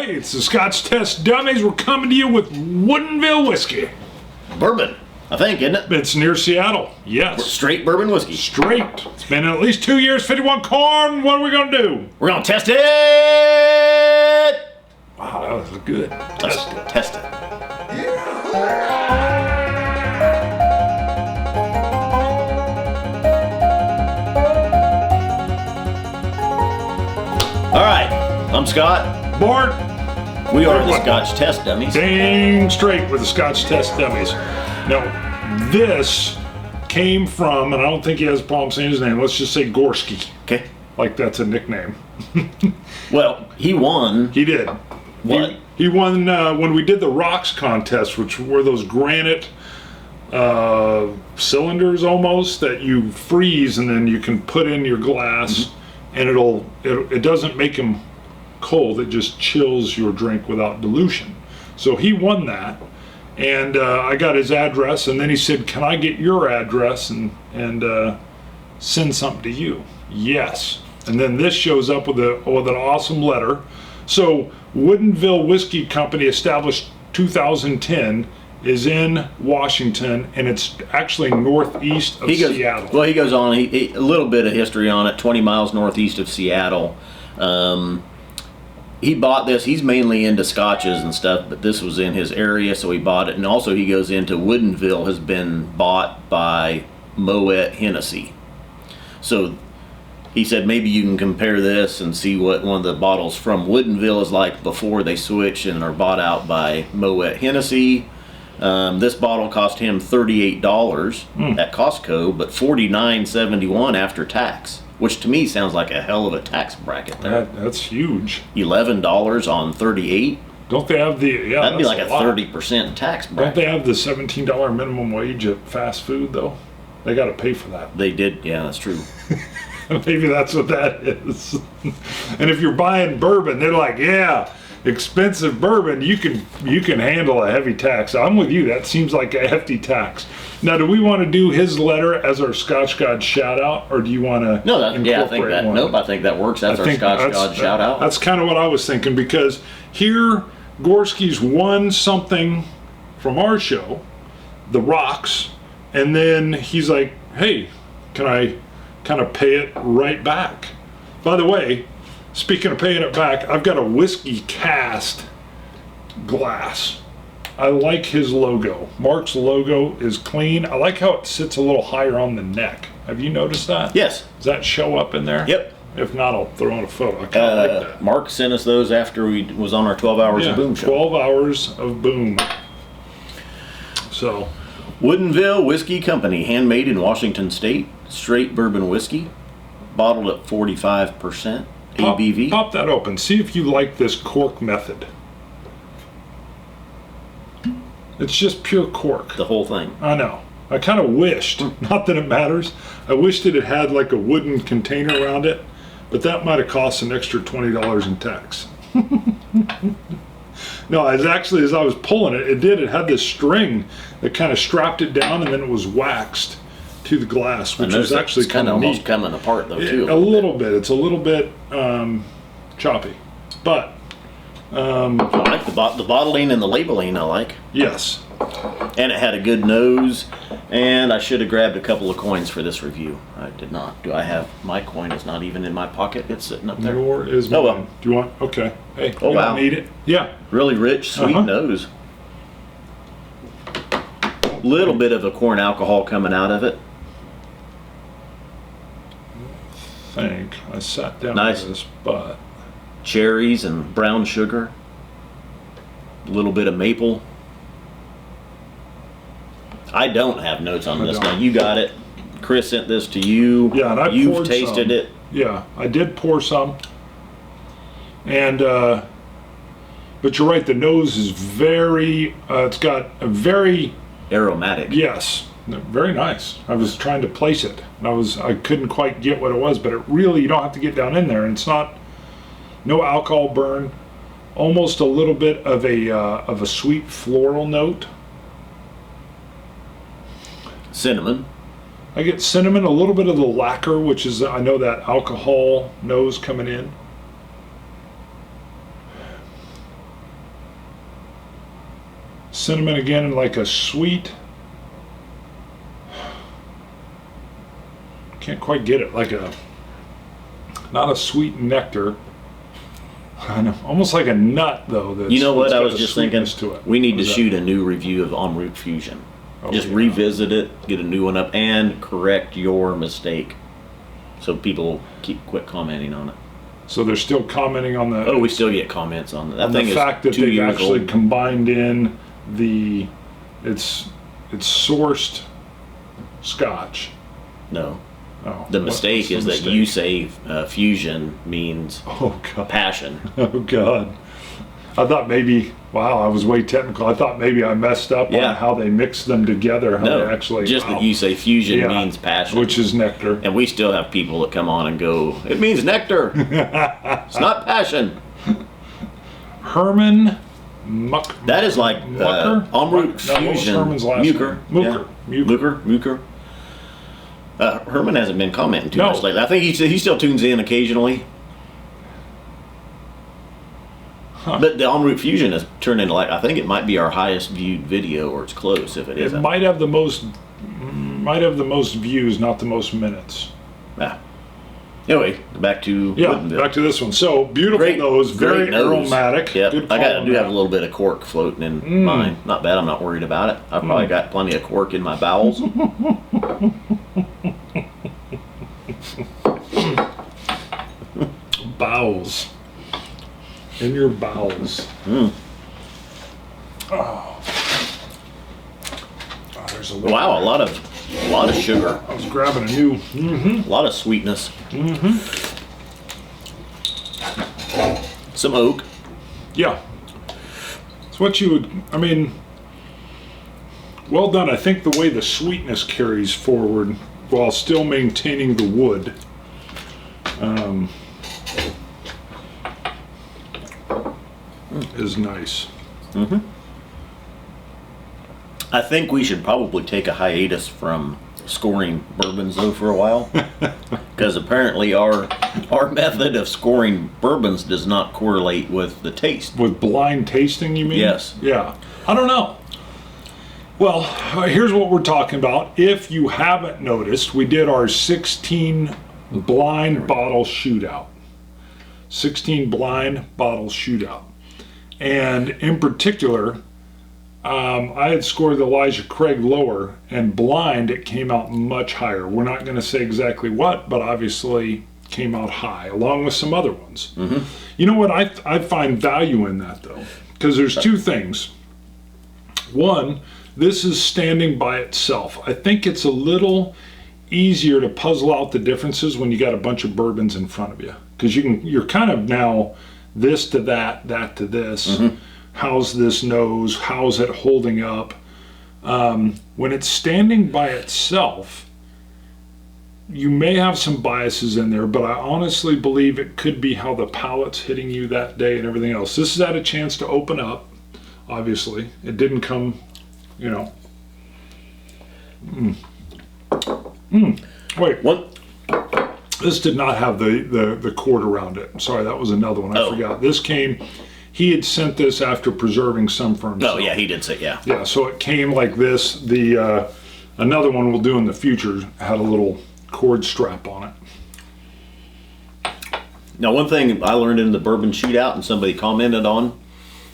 Hey, it's the Scotch Test Dummies. We're coming to you with Woodinville Whiskey. Bourbon, I think, isn't it? It's near Seattle. Yes. Straight bourbon whiskey. Straight. It's been at least 2 years, 51 corn. What are we going to do? We're going to test it! Wow, that was good. Let's test it. All right, I'm Scott. Bart. We are the Scotch Test Dummies. Dang straight with the Scotch Test Dummies. Now, this came from, and I don't think he has a problem saying his name, let's just say Gorski. Okay. Like that's a nickname. Well, he won. He did. What? He won when we did the Rocks contest, which were those granite cylinders almost that you freeze and then you can put in your glass, and it doesn't make them cold. It just chills your drink without dilution. So he won that, and I got his address, and then he said, "Can I get your address and send something to you?" Yes. And then this shows up with an awesome letter. So Woodinville Whiskey Company, established 2010, is in Washington, and it's actually northeast of Seattle. Well, he goes on, a little bit of history on it, 20 miles northeast of Seattle. He bought this. He's mainly into scotches and stuff, but this was in his area, so he bought it. And also he goes into Woodinville, has been bought by Moet Hennessy. So he said maybe you can compare this and see what one of the bottles from Woodinville is like before they switch and are bought out by Moet Hennessy. This bottle cost him $38 at Costco, but $49.71 after tax, which to me sounds like a hell of a tax bracket there. That's huge. $11 on 38. Don't they have the? Yeah, that'd be like a lot. 30% tax bracket. Don't they have the $17 minimum wage at fast food though? They got to pay for that. They did. Yeah, that's true. Maybe that's what that is. And if you're buying bourbon, they're like, yeah, expensive bourbon, you can handle a heavy tax. I'm with you. That seems like a hefty tax. Now, do we want to do his letter as our Scotch God shout out, or do you want to? No, I think that. one? Nope, I think that works. That's our Scotch God shout out. That's kind of what I was thinking, because here Gorski's won something from our show, the Rocks, and then he's like, hey, can I kind of pay it right back? By the way, speaking of paying it back, I've got a whiskey cast glass. I like his logo. Mark's logo is clean. I like how it sits a little higher on the neck. Have you noticed that? Yes. Does that show up in there? Yep. If not, I'll throw in a photo. I kind of like that. Mark sent us those after we was on our 12 Hours of Boom show. 12 Hours of Boom. So, Woodinville Whiskey Company, handmade in Washington State, straight bourbon whiskey, bottled at 45% ABV. Pop that open. See if you like this cork method. It's just pure cork. The whole thing. I know. I kind of wished, not that it matters, I wished that it had like a wooden container around it, but that might have cost an extra $20 in tax. No, as I was pulling it, it had this string that kind of strapped it down, and then it was waxed to the glass, which was actually kind of almost coming apart though too. A little bit. It's a little bit choppy, but I like the bottling and the labeling. I like. Yes. And it had a good nose, and I should have grabbed a couple of coins for this review. I did not. Do I have my coin? Is not even in my pocket. It's sitting up there. Nor is mine. Oh well. Do you want? Okay. Hey. Oh you wow. Don't need it. Yeah. Really rich, sweet nose. Little bit of a corn alcohol coming out of it. I sat down nice. with this, but cherries and brown sugar. A little bit of maple. I don't have notes on this. Now you got it. Chris sent this to you. Yeah, and You've tasted it. Yeah, I did pour some. And but you're right. The nose is very. It's got a very aromatic. Yes, very nice. I was trying to place it, and I couldn't quite get what it was, but it really, you don't have to get down in there, and it's not. No alcohol burn. Almost a little bit of a sweet floral note. Cinnamon. I get cinnamon, a little bit of the lacquer, which is, I know that alcohol nose coming in. cinnamon again, and like a sweet. Can't quite get it. Like a, not a sweet nectar. I know, almost like a nut though. That's, You know what? that's I got was a just thinking, sweetness to it. we need What to is shoot a new review of En Route Fusion. Oh, Just yeah. revisit it, get a new one up, and correct your mistake, so people quit commenting on it. So they're still commenting on the. Oh, we still get comments on that. That on thing the is fact that 2 they've years actually old. combined in the, it's sourced Scotch. No, Oh, the what- mistake what's the is that mistake? you say fusion means Oh God. passion. Oh God. I thought maybe. Wow, I was way technical. I thought maybe I messed up Yeah. on how they mix them together. How No, they actually. just wow. that you say fusion Yeah, means passion. which is nectar. And we still have people that come on and go, it means nectar. It's not passion. Herman Muck. That is like Mucker? En Route No, what was Fusion. Herman's last Mucker. name? Mucker. Yeah. Mucker. Herman hasn't been commenting too No. much lately. I think he still tunes in occasionally. Huh. But the En Route Fusion has turned into, like, I think it might be our highest viewed video, or it's close if it It isn't. might have the most views, not the most minutes. Yeah. Anyway, back to Yeah, Woodinville. back to this one. So beautiful Great nose, very great nose. aromatic. Yep. Good I call do on have a that. little bit of cork floating in mine. Not bad. I'm not worried about it. I've probably got plenty of cork in my bowels. Bowels. In your bowels. Mm. Oh, there's a little. Wow, a lot of sugar, I was grabbing a new. a lot of sweetness. Some oak. Yeah. It's what you would. I mean, well done. I think the way the sweetness carries forward while still maintaining the wood. Is nice. I think we should probably take a hiatus from scoring bourbons though for a while, because apparently our method of scoring bourbons does not correlate with the taste. With blind tasting, you mean? Yes. Yeah. I don't know. Well, here's what we're talking about. If you haven't noticed, we did our 16 blind bottle shootout. 16 blind bottle shootout. And in particular, I had scored Elijah Craig lower, and blind it came out much higher. We're not going to say exactly what, but obviously came out high, along with some other ones. You know what? I find value in that, though, because there's two things. One, this is standing by itself. I think it's a little easier to puzzle out the differences when you got a bunch of bourbons in front of you, because you're kind of now this to that, that to this. How's this nose? How's it holding up? When it's standing by itself, you may have some biases in there, but I honestly believe it could be how the palate's hitting you that day and everything else. This has had a chance to open up, obviously. It didn't come, you know. Wait, One, this did not have the cord around it. Sorry, that was another one. I Oh. forgot. This came, he had sent this after preserving some for himself. oh yeah, he did say yeah. Yeah, so it came like this. The another one we'll do in the future had a little cord strap on it. Now, one thing I learned in the bourbon shootout, and somebody commented on,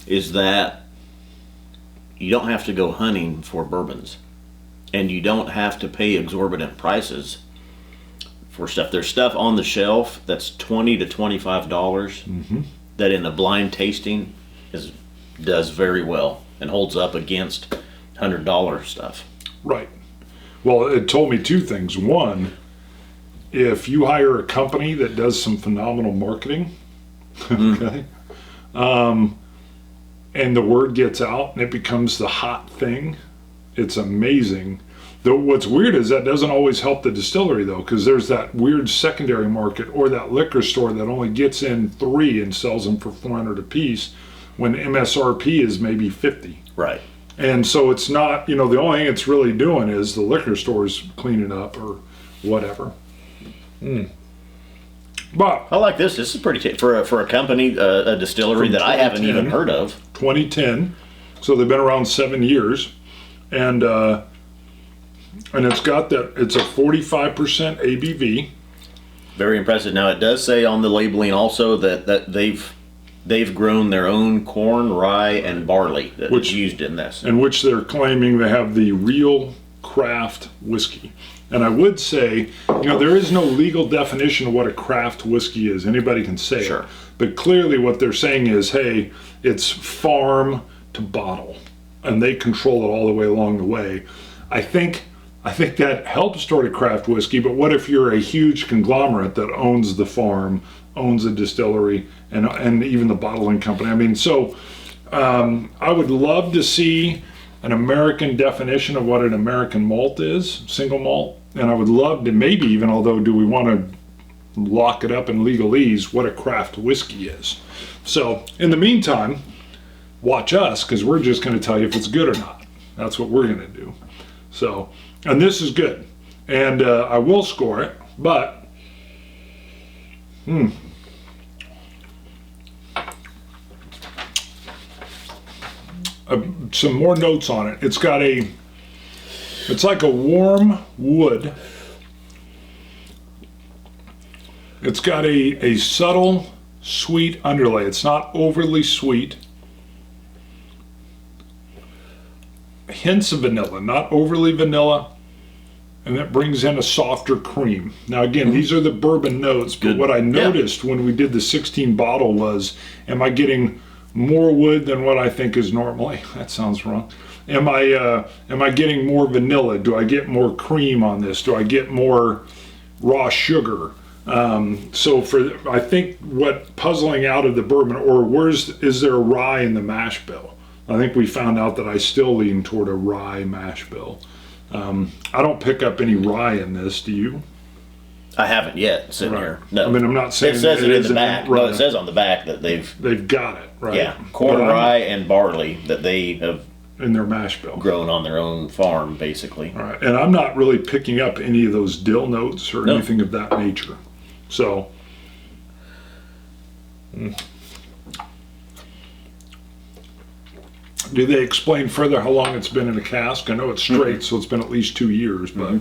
is that you don't have to go hunting for bourbons, and you don't have to pay exorbitant prices for stuff. There's stuff on the shelf that's $20 to $25 that in a blind tasting does very well and holds up against $100 stuff. Right. Well, it told me two things. One, if you hire a company that does some phenomenal marketing, okay, and the word gets out and it becomes the hot thing, it's amazing. Though what's weird is that doesn't always help the distillery, though, because there's that weird secondary market or that liquor store that only gets in 3 and sells them for $400 a piece when MSRP is maybe 50. Right. And so it's not, you know, the only thing it's really doing is the liquor store's cleaning up or whatever. But I like this. This is pretty for a company, a distillery From that I haven't even 2010. heard of. 2010, So they've been around 7 years, and it's got that. It's a 45% ABV. Very impressive. Now it does say on the labeling also that they've grown their own corn, rye, and barley that is used in this. In which they're claiming they have the real craft whiskey. And I would say, there is no legal definition of what a craft whiskey is. Anybody can say Sure. it. But clearly what they're saying is, hey, it's farm to bottle. And they control it all the way along the way. I think that helps toward a craft whiskey, but what if you're a huge conglomerate that owns the farm, owns a distillery, and even the bottling company? I mean, so I would love to see an American definition of what an American malt is, single malt, and I would love to maybe even, although do we want to lock it up in legalese, what a craft whiskey is. So in the meantime, watch us, because we're just going to tell you if it's good or not. That's what we're going to do. So, and this is good, and I will score it, but some more notes on it. It's like a warm wood. It's got a subtle sweet underlay. It's not overly sweet. Hints of vanilla, not overly vanilla, and that brings in a softer cream. Now again, these are the bourbon notes, but what I noticed when we did the 16 bottle was, am I getting more wood than what I think is normally? That sounds wrong. Am I getting more vanilla? Do I get more cream on this? Do I get more raw sugar? So I think what puzzling out of the bourbon, or is there a rye in the mash bill? I think we found out that I still lean toward a rye mash bill. I don't pick up any rye in this, do you? I haven't yet sitting here. No. I mean, I'm not saying it says it in the isn't back. right. No, it says on the back that they've got it, right? Yeah, corn, rye, and barley that they have in their mash bill grown on their own farm, basically. All right, and I'm not really picking up any of those dill notes or anything of that nature. So, do they explain further how long it's been in a cask? I know it's straight, so it's been at least 2 years, but.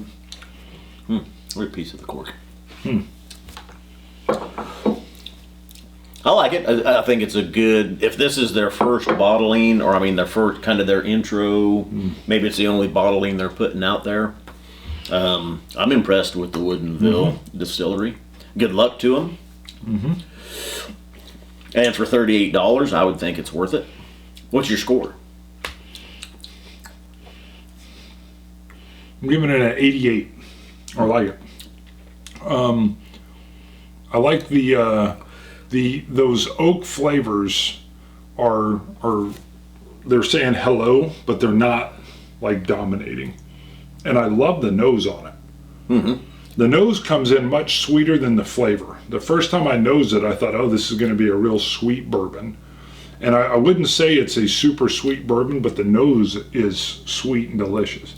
Weird piece of the cork. I like it. I think it's a good, if this is their first bottling, or I mean their first kind of their intro, maybe it's the only bottling they're putting out there. I'm impressed with the Woodinville distillery. Good luck to them. And for $38, I would think it's worth it. What's your score? I'm giving it an 88. I like it. I like those oak flavors are they're saying hello, but they're not like dominating. And I love the nose on it. The nose comes in much sweeter than the flavor. The first time I nosed it, I thought, oh, this is going to be a real sweet bourbon. And I wouldn't say it's a super sweet bourbon, but the nose is sweet and delicious.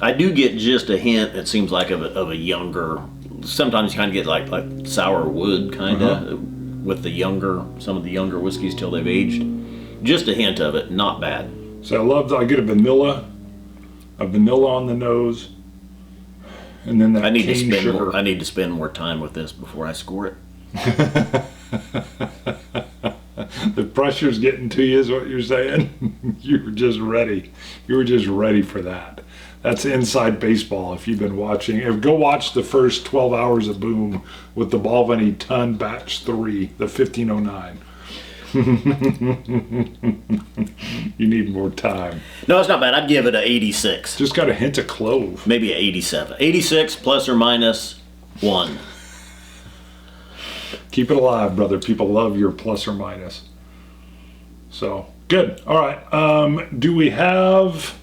I do get just a hint, it seems like, of a younger, sometimes you kind of get like sour wood kind of with some of the younger whiskeys till they've aged. Just a hint of it, not bad. So I get a vanilla on the nose, and then that cane sugar. I need to spend more time with this before I score it. The pressure's getting to you, is what you're saying? You were just ready. You were just ready for that. That's inside baseball. If you've been watching, go watch the first 12 hours of Boom with the Balvenie Ton Batch 3, the 1509. You need more time. No, it's not bad. I'd give it an 86. Just got a hint of clove. Maybe an 87. 86 plus or minus 1. Keep it alive, brother. People love your plus or minus. So, good. All right. Do we have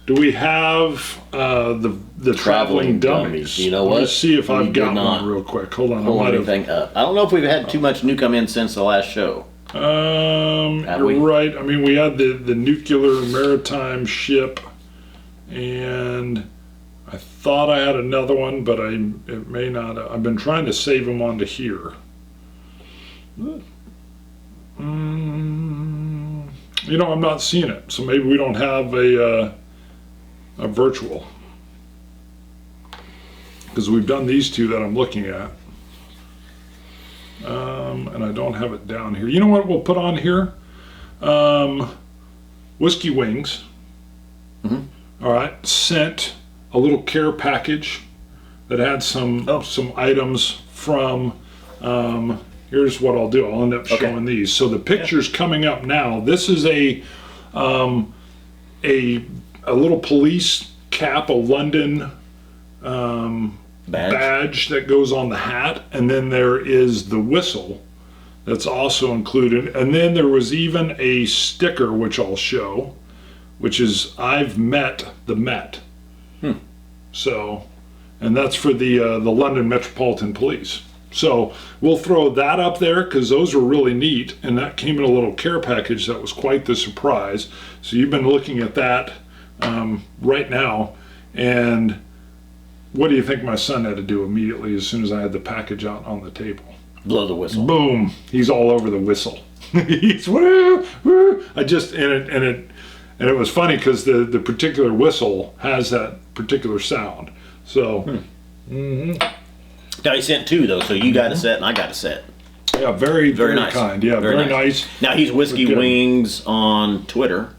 the traveling dummies? You know what? Let's see if I've got one real quick. Hold on. Pull anything up. I don't know if we've had too much new come in since the last show. You're right. I mean, we had the nuclear maritime ship, and I thought I had another one, but it may not. I've been trying to save them onto here. You know, I'm not seeing it, so maybe we don't have a virtual. Because we've done these two that I'm looking at. And I don't have it down here. You know what we'll put on here? Whiskey wings. Mm-hmm. All right, sent a little care package that had some items from. Here's what I'll do. I'll end up showing these. So the picture's coming up now. This is a little police cap, a London badge that goes on the hat, and then there is the whistle that's also included, and then there was even a sticker which I'll show, which is I've met the Met. So, and that's for the London Metropolitan Police. So we'll throw that up there because those are really neat, and that came in a little care package that was quite the surprise. So you've been looking at that right now, and what do you think my son had to do immediately as soon as I had the package out on the table? Blow the whistle. Boom! He's all over the whistle. He's woo, woo. I just and it was funny because the particular whistle has that particular sound. So. Now he sent two though, so you got a set and I got a set. Yeah, very nice. kind. Yeah, very nice. Now he's Whiskey Wings on Twitter.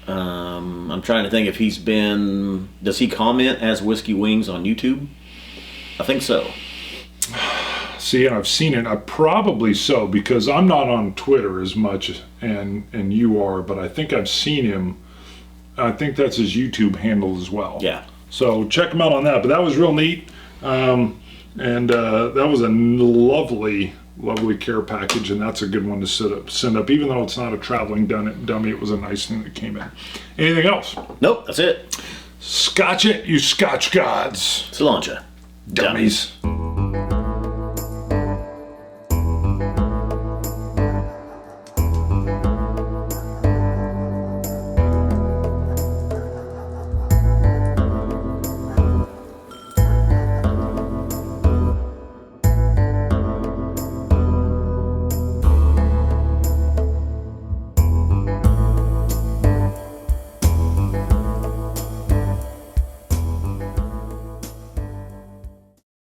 I'm trying to think if he's been. Does he comment as Whiskey Wings on YouTube? I think so. See, I've seen it. Probably so because I'm not on Twitter as much, and you are. But I think I've seen him. I think that's his YouTube handle as well. Yeah. So check him out on that. But that was real neat, and that was a lovely care package, and that's a good one to send up. Even though it's not a traveling dummy, it was a nice thing that came in. Anything else? Nope, that's it. Scotch it, you Scotch gods. Cilantro. Dummies.